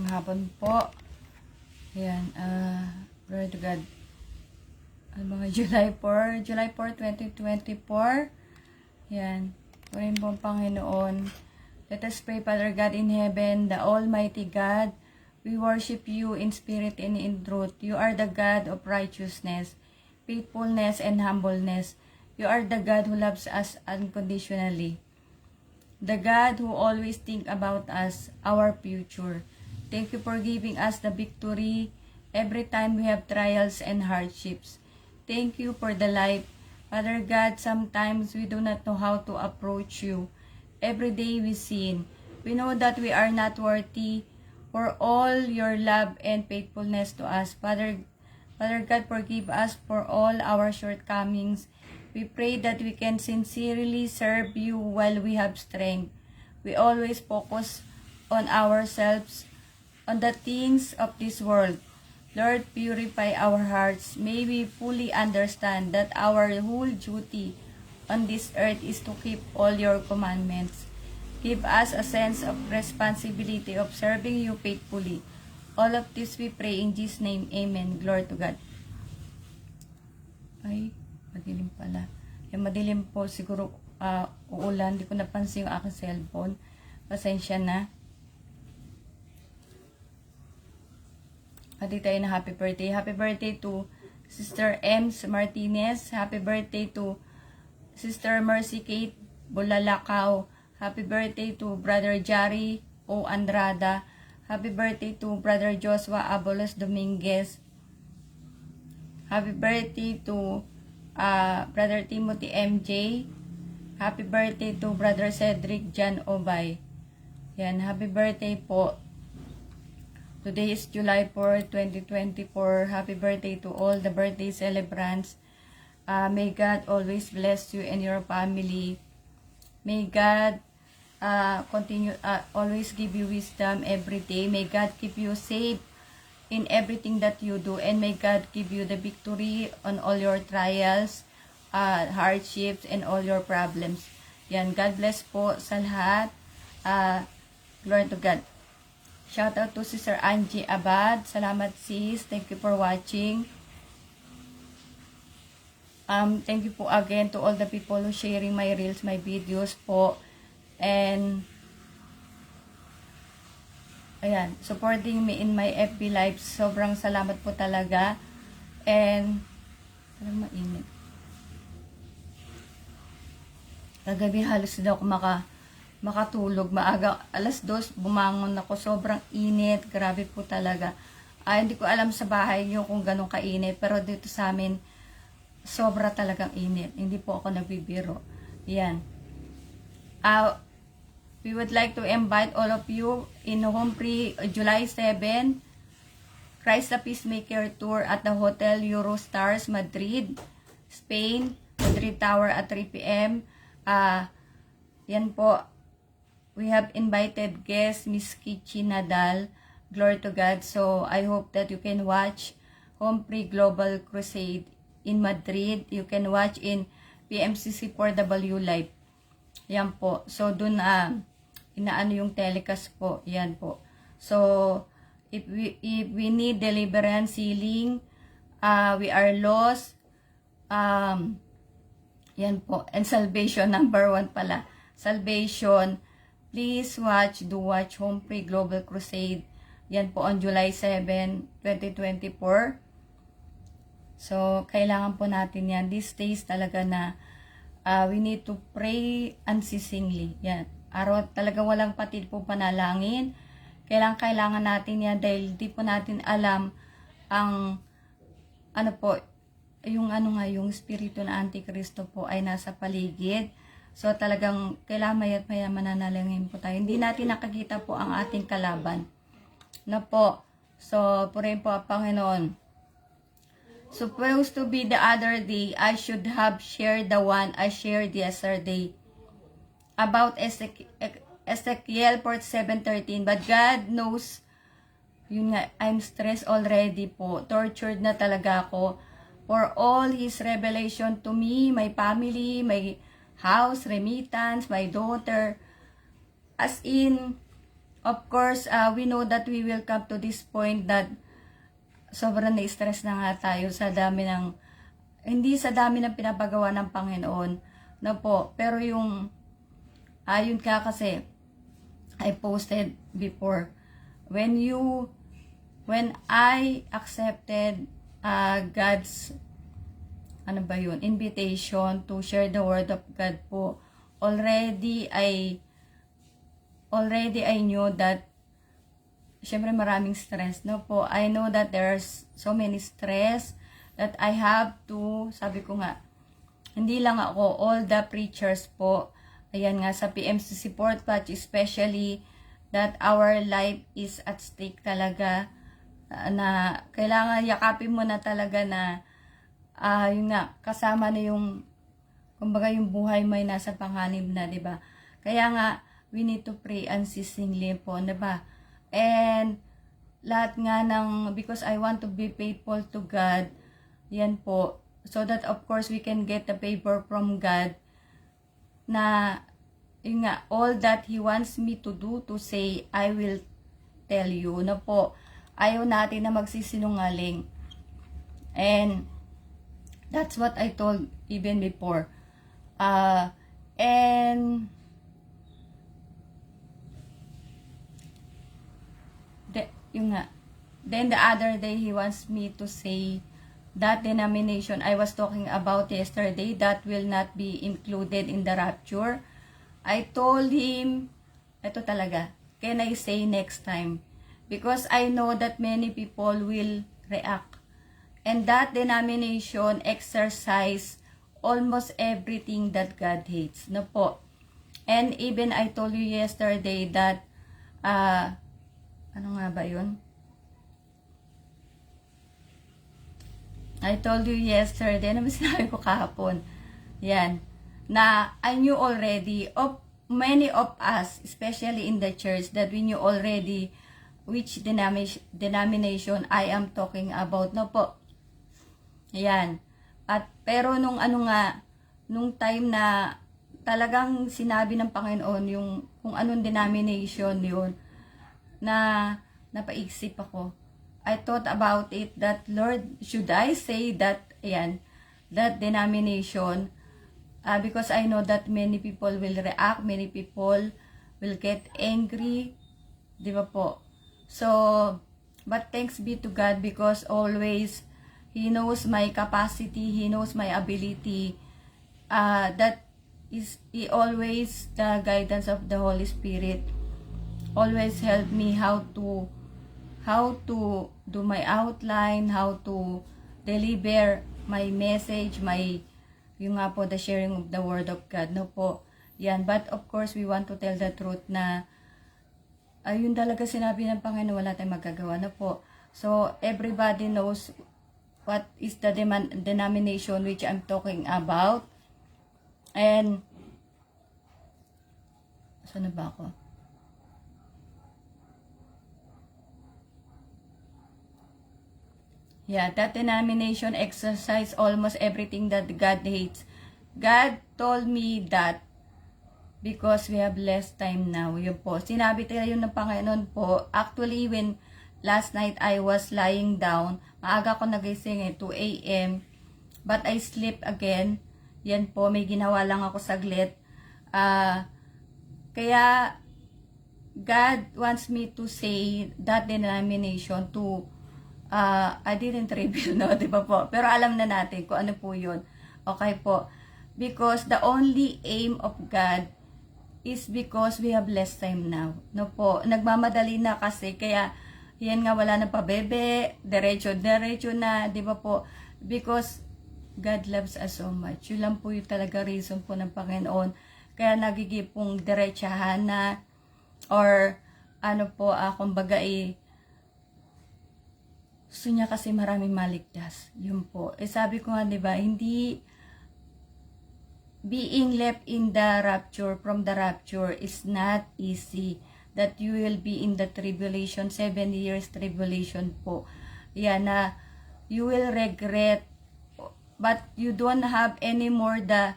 hapon po. Ayan, glory to God. Mga July 4, 2024. Ayan, purin po ang Panginoon. Let us pray. Father God in heaven, the Almighty God, we worship you in spirit and in truth. You are the God of righteousness, faithfulness, and humbleness. You are the God who loves us unconditionally. The God who always think about us, our future. Thank you for giving us the victory every time we have trials and hardships. Thank you for the life. Father God, sometimes we do not know how to approach you. Every day we sin. We know that we are not worthy for all your love and faithfulness to us. Father God, forgive us for all our shortcomings. We pray that we can sincerely serve you while we have strength. We always focus on ourselves, on the things of this world. Lord, purify our hearts. May we fully understand that our whole duty on this earth is to keep all your commandments. Give us a sense of responsibility of serving you faithfully. All of this we pray in Jesus' name. Amen. Glory to God. Ay, madilim pala. Yung madilim po, siguro uulan. Hindi ko napansin yung aking cellphone. Pasensya na. Pati tayo na happy birthday. Happy birthday to Sister Ems Martinez. Happy birthday to Sister Mercy Kate Bulalakaw. Happy birthday to Brother Jari O. Andrada. Happy birthday to Brother Joshua Abolos Dominguez. Happy birthday to Brother Timothy MJ. Happy birthday to Brother Cedric Jan Obay. Yan, happy birthday po. Today is July 4, 2024. Happy birthday to all the birthday celebrants. May God always bless you and your family. May God continue always give you wisdom every day. May God keep you safe in everything that you do, and may God give you the victory on all your trials, hardships, and all your problems. Yan, God bless po sa lahat. Glory to God. Shout out to Sister Angie Abad. Salamat sis. Thank you for watching. Thank you po again to all the people who sharing my reels, my videos po. And ayan, supporting me in my FB lives. Sobrang salamat po talaga. And parang mainit. Kagabi halos daw ako makatulog. Maaga, alas 2, bumangon ako. Sobrang init. Grabe po talaga. Hindi ko alam sa bahay niyo kung ganun kainit. Pero dito sa amin, sobra talagang init. Hindi po ako nagbibiro. Yan. We would like to invite all of you in Humphrey, July 7, Christ the Peacemaker Tour at the Hotel Eurostars, Madrid, Spain, Madrid Tower at 3 p.m. Yan po. We have invited guest Miss Kichi Nadal. Glory to God. So, I hope that you can watch Humphrey Global Crusade in Madrid. You can watch in PMCC 4W Live. Yan po. So, dun inaano yung telecast po. Yan po. So, if we need deliverance, healing, we are lost, yan po. And salvation, number 1 pala. Salvation. Please watch Humphrey Global Crusade. Yan po on July 7, 2024. So, kailangan po natin yan. These days talaga na we need to pray unceasingly. Yan. Araw talaga walang patid po panalangin. Kailangan natin yan dahil di po natin alam ang ano po, yung spirito na Antikristo po ay nasa paligid. So talagang kailangan maya't maya mananalangin po tayo. Hindi natin nakakita po ang ating kalaban. Na po. So, purihin po ang Panginoon. Supposed to be the other day, I should have shared the one I shared yesterday about Ezekiel 47:13. But God knows, yun nga, I'm stressed already po. Tortured na talaga ako. For all His revelation to me, my family, my house, remittance, my daughter. As in, of course, we know that we will come to this point that sobrang na-stress na nga tayo sa dami ng, hindi sa dami ng pinapagawa ng Panginoon, no po, pero yung, ayun ka kasi, I posted before, when I accepted God's, ano ba yun, invitation to share the word of God po, already I knew that syempre maraming stress, no po. I know that there's so many stress that I have to, sabi ko nga, hindi lang ako, all the preachers po, ayan nga sa PMC Support Batch, especially that our life is at stake talaga, na kailangan yakapin mo na talaga na yun nga, kasama na yung, kumbaga yung buhay may nasa panganib na, di ba? Kaya nga, we need to pray unceasingly po, di ba? And, lahat nga ng, because I want to be faithful to God, yan po, so that of course we can get the favor from God, na, yun nga, all that He wants me to do, to say, I will tell you, na po, ayaw natin na magsisinungaling. And, that's what I told even before. And yung nga, then the other day he wants me to say that denomination I was talking about yesterday that will not be included in the rapture. I told him, ito talaga, can I say next time? Because I know that many people will react. And that denomination exercise almost everything that God hates. No po. And even I told you yesterday that, ano nga ba yun? I told you yesterday, ano ba sinabi ko kahapon? Yan. Na I knew already of many of us, especially in the church, that we knew already which denomination I am talking about. No po. Ayan. At pero nung ano nga, nung time na talagang sinabi ng Panginoon yung kung anong denomination yun, na napaiksip ako. I thought about it that, Lord, should I say that, ayan, that denomination, because I know that many people will react, many people will get angry, di ba po? So, but thanks be to God because always, He knows my capacity, He knows my ability, that is He always, the guidance of the Holy Spirit, always help me how to do my outline, how to deliver my message, yung nga po, the sharing of the Word of God, no po. Yan, but of course, we want to tell the truth na, ayun talaga sinabi ng Panginoon, wala tayong magagawa, no po. So, everybody knows what is the denomination which I'm talking about. And, saan na ba ako? Yeah, that denomination exercise almost everything that God hates. God told me that because we have less time now. Yun po. Sinabi tayo ng Panginoon po. Actually, when last night I was lying down, maaga ko nagising 2 a.m. But I sleep again. Yan po, may ginawa lang ako saglit. Kaya, God wants me to say that denomination to I didn't reveal, no, di ba po? Pero alam na natin kung ano po yun. Okay po. Because the only aim of God is because we have less time now. No po. Nagmamadali na kasi. Kaya, yan nga, wala na pa bebe. Diretso na. Di ba po? Because God loves us so much. Yun lang po yung talaga reason po ng Panginoon. Kaya nagiging pong diretsahan na or ano po, kumbaga gusto niya kasi maraming maligtas. Yun po. Sabi ko nga, diba, hindi being left in the rapture, from the rapture, is not easy. That you will be in the tribulation, 7 years tribulation po. Yan na, you will regret, but you don't have anymore the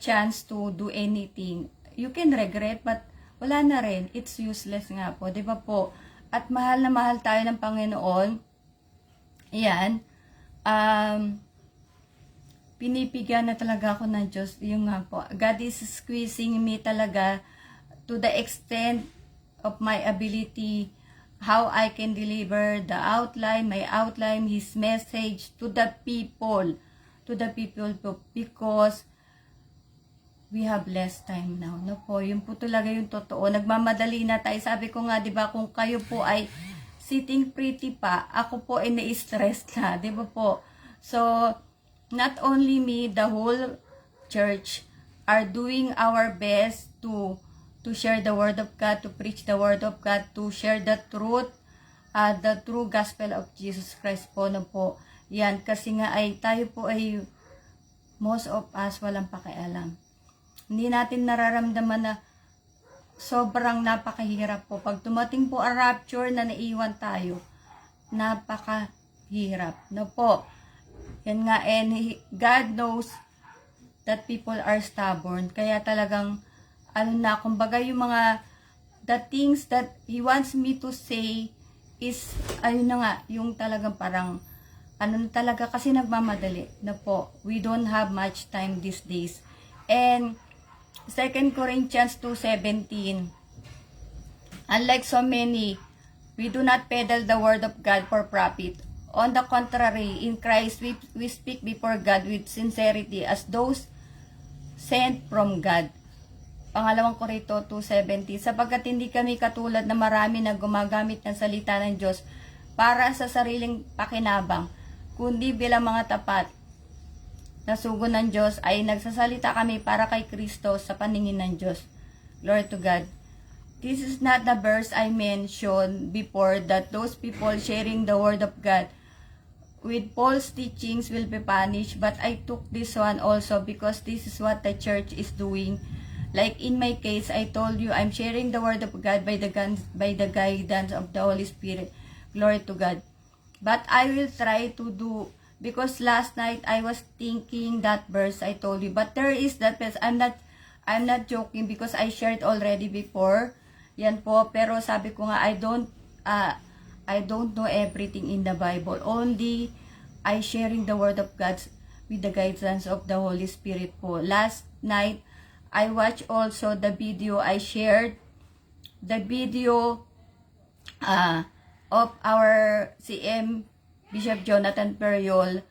chance to do anything. You can regret, but wala na rin. It's useless nga po, di ba po? At mahal na mahal tayo ng Panginoon. Yan. Pinipigyan na talaga ako ng Diyos. Yung nga po, God is squeezing me talaga to the extent of my ability, how I can deliver the outline, my outline, His message to the people po, because we have less time now. No po, yun po talaga yung totoo. Nagmamadali na tayo. Sabi ko nga, di ba, kung kayo po ay sitting pretty pa, ako po ay na-stress na, di ba po? So, not only me, the whole church are doing our best to share the word of God, to preach the word of God, to share the true gospel of Jesus Christ po na po. Yan, kasi nga ay tayo po ay most of us walang pakialam. Hindi natin nararamdaman na sobrang napakahirap po. Pag tumating po ang rapture na naiwan tayo, napakahirap. No po. Yan nga, and God knows that people are stubborn. Kaya talagang, kumbaga yung mga, the things that He wants me to say is, yung talagang parang, talaga, kasi nagmamadali na po. We don't have much time these days. And, 2 Corinthians 2:17, unlike so many, we do not peddle the word of God for profit. On the contrary, in Christ, we speak before God with sincerity as those sent from God. Pangalawang Korinto 2:17, sapagkat hindi kami katulad na marami na gumagamit ng salita ng Diyos para sa sariling pakinabang, kundi bilang mga tapat na sugo ng Diyos ay nagsasalita kami para kay Kristo sa paningin ng Diyos. Glory to God. This is not the verse I mentioned before, that those people sharing the word of God with false teachings will be punished, but I took this one also because this is what the church is doing. Like in my case, I told you, I'm sharing the word of God by the guidance of the Holy Spirit. Glory to God. But I will try to do, because last night I was thinking that verse I told you, but there is that verse. I'm not joking because I shared already before. Yan po, pero sabi ko nga, I don't know everything in the Bible. Only I sharing the word of God with the guidance of the Holy Spirit po. Last night, I watched also the video I shared. The video of our CM Bishop Jonathan Periol.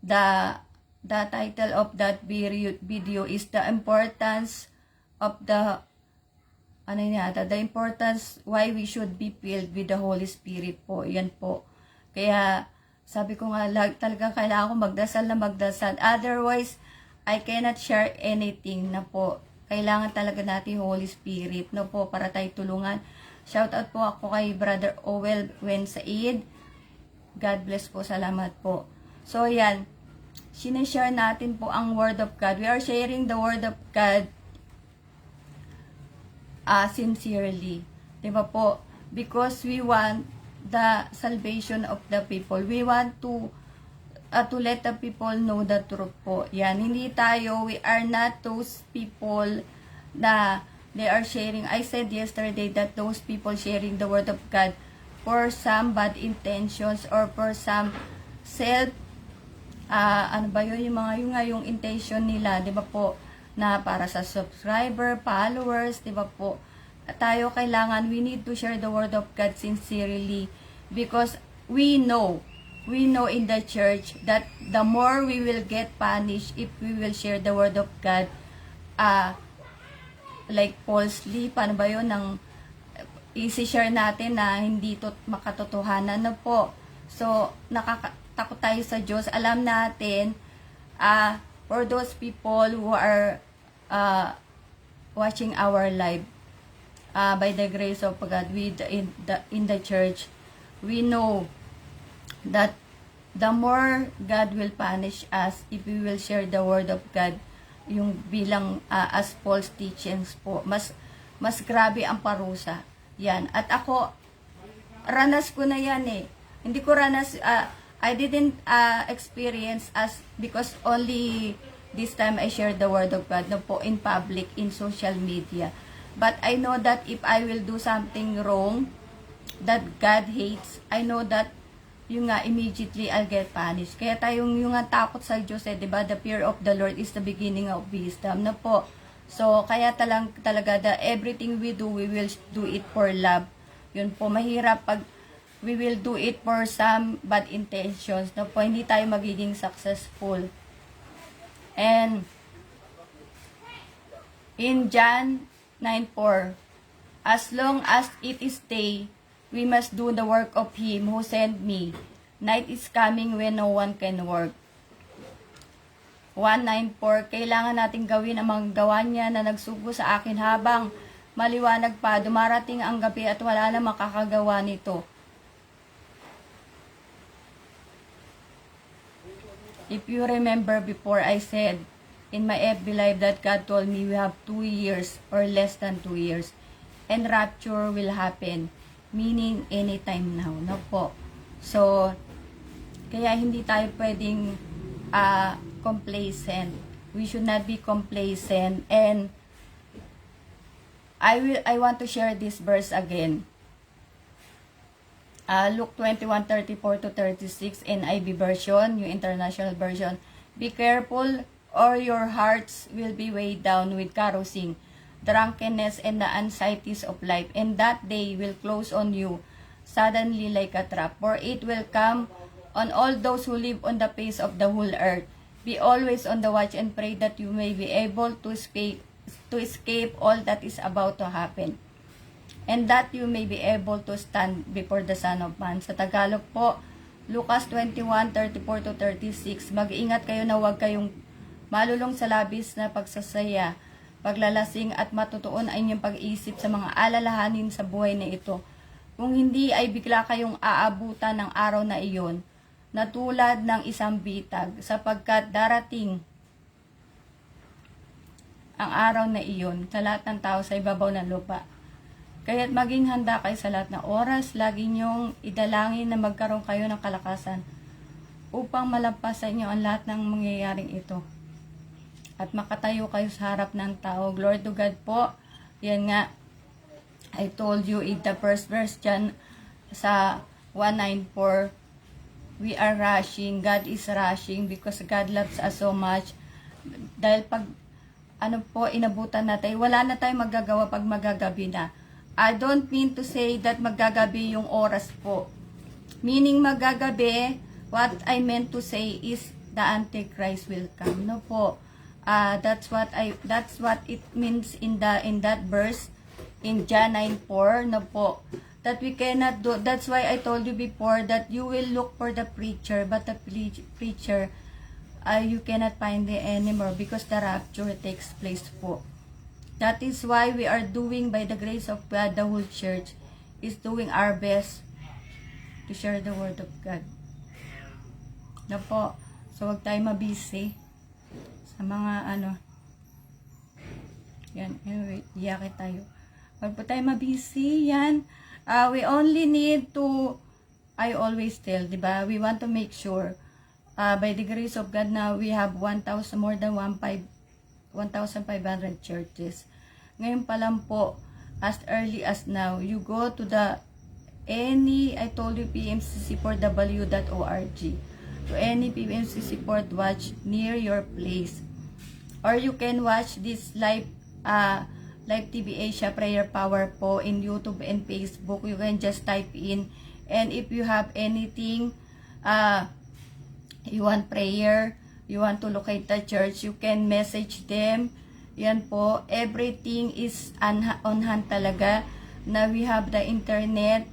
The title of that video is the importance of the importance why we should be filled with the Holy Spirit po. Yan po. Kaya sabi ko nga, talagang kailangan ko magdasal. Otherwise, I cannot share anything na po. Kailangan talaga natin Holy Spirit na po para tayo tulungan. Shout out po ako kay Brother Owel Wensaid. God bless po. Salamat po. So yan, sinishare natin po ang Word of God. We are sharing the Word of God sincerely. Diba po? Because we want the salvation of the people. We want to let the people know the truth po. Yan, we are not those people na they are sharing. I said yesterday that those people sharing the word of God for some bad intentions or for some self, yung intention nila, di ba po, na para sa subscriber, followers, di ba po. Tayo kailangan, we need to share the word of God sincerely because we know in the church that the more we will get punished if we will share the word of God like falsely, paano ba yun, isi-share natin na hindi makatotohanan na po. So, nakakatakot tayo sa Diyos. Alam natin, for those people who are watching our live, by the grace of God, in the church, we know that the more God will punish us if we will share the word of God, yung bilang as false teachings po, mas grabe ang parusa. Yan. At ako, ranas ko na yan eh. Hindi ko ranas, I didn't experience because only this time I shared the word of God no po in public, in social media. But I know that if I will do something wrong that God hates, I know that yung nga immediately I'll get punished. Kaya tayong yung nga takot sa Diyos, eh, 'di ba? The fear of the Lord is the beginning of wisdom, na po. So kaya talaga everything we do, we will do it for love. Yun po, mahirap pag we will do it for some bad intentions, na po, hindi tayo magiging successful. And in John 9:4, as long as it is day, we must do the work of Him who sent me. Night is coming when no one can work. 1:9:4, kailangan natin gawin ang mga gawa niya na nagsugo sa akin habang maliwanag pa. Dumarating ang gabi at wala na makakagawa nito. If you remember before, I said in my FB Live that God told me we have 2 years or less than 2 years. And rapture will happen. Meaning, anytime now. No po. So, kaya hindi tayo pwedeng complacent. We should not be complacent. And I want to share this verse again. Luke 21:34-36 NIV version, yung International Version. Be careful or your hearts will be weighed down with carousing, drunkenness, and the anxieties of life, and that day will close on you suddenly like a trap, for it will come on all those who live on the face of the whole earth. Be always on the watch and pray that you may be able to escape all that is about to happen, and that you may be able to stand before the Son of Man. Sa Tagalog po, Lucas 21:34-36, mag-ingat kayo na huwag kayong malulong sa labis na pagsasaya, paglalasing at matutuon ay inyong pag-iisip sa mga alalahanin sa buhay na ito. Kung hindi ay bigla kayong aabutan ng araw na iyon, na tulad ng isang bitag, sapagkat darating ang araw na iyon sa lahat ng tao sa ibabaw ng lupa. Kaya't maging handa kayo sa lahat ng oras, lagi niyong idalangin na magkaroon kayo ng kalakasan upang malampasan niyo ang lahat ng mangyayaring ito. At makatayo kayo sa harap ng tao. Glory to God po. Yan nga, I told you in the first verse dyan sa 1:9:4, we are rushing. God is rushing because God loves us so much. Dahil pag inabutan natin, wala na tayong magagawa pag magagabi na. I don't mean to say that magagabi yung oras po. Meaning magagabi, what I meant to say is the Antichrist will come. No po. That's what it means in that verse in John 9:4, no po, that we cannot do. That's why I told you before that you will look for the preacher, but the preacher you cannot find it anymore because the rapture takes place po. That is why we are doing, by the grace of God, the whole church is doing our best to share the word of God. No po. So wag tayo mabisi sa mga yan, anyway, iyakit tayo. Huwag po tayo mabisi, yan. We only need to, I always tell, diba, we want to make sure, by the grace of God now, we have more than 1,500 churches. Ngayon pa lang po, as early as now, you go to I told you, PMCC4W.org, to any PMCC Port Watch near your place. Or you can watch this live TV Asia Prayer Power po in YouTube and Facebook. You can just type in. And if you have anything, you want prayer, you want to locate the church, you can message them. Yan po. Everything is on hand talaga. Now we have the internet.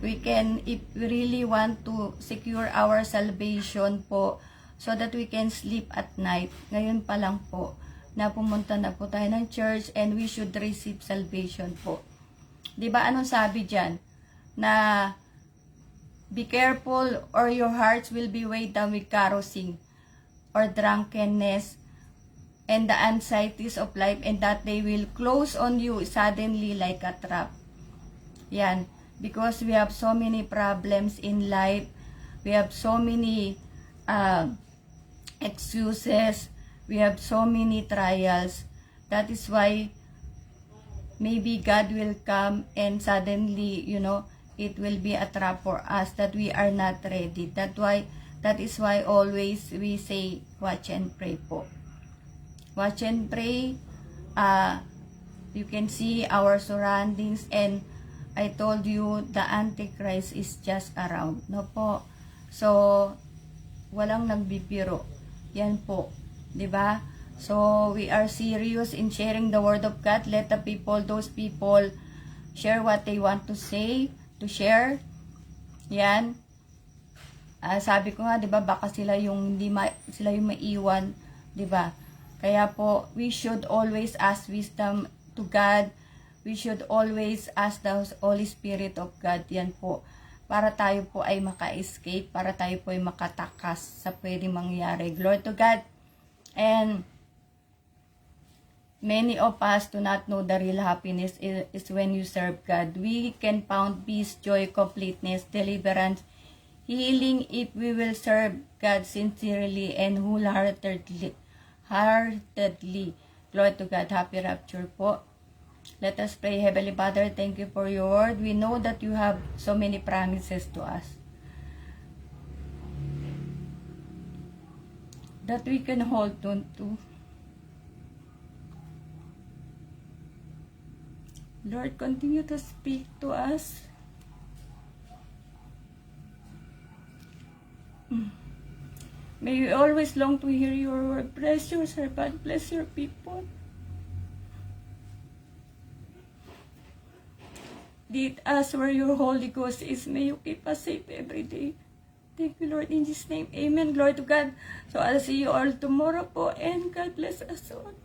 We can, if we really want to secure our salvation po, so that we can sleep at night. Ngayon pa lang po, na pumunta na po tayo ng church and we should receive salvation po. Diba anong sabi dyan? Na be careful or your hearts will be weighed down with carousing or drunkenness and the anxieties of life, and that they will close on you suddenly like a trap. Yan. Because we have so many problems in life. We have so many excuses. We have so many trials. That is why maybe God will come and suddenly, it will be a trap for us that we are not ready. That is why always we say, watch and pray po. Watch and pray. You can see our surroundings, and I told you the Antichrist is just around. No po. So, walang nagbibiro. Yan po. 'Di ba? So, we are serious in sharing the word of God. Let the people, those people, share what they want to say, to share. Yan. Sabi ko nga, 'di ba, baka sila yung sila yung maiwan, 'di ba? Kaya po, we should always ask wisdom to God. We should always ask the Holy Spirit of God. Yan po. Para tayo po ay maka-escape, para tayo po ay makatakas sa pwedeng mangyari. Glory to God. And many of us do not know the real happiness is when you serve God. We can find peace, joy, completeness, deliverance, healing if we will serve God sincerely and wholeheartedly. Glory to God. Happy rapture po. Let us pray. Heavenly Father, thank you for your word. We know that you have so many promises to us that we can hold on to. Lord, continue to speak to us. May we always long to hear your word. Bless your servant. Bless your people. Lead us where your Holy Ghost is. May you keep us safe every day. Thank you, Lord, in Jesus' name. Amen. Glory to God. So, I'll see you all tomorrow po. And God bless us all.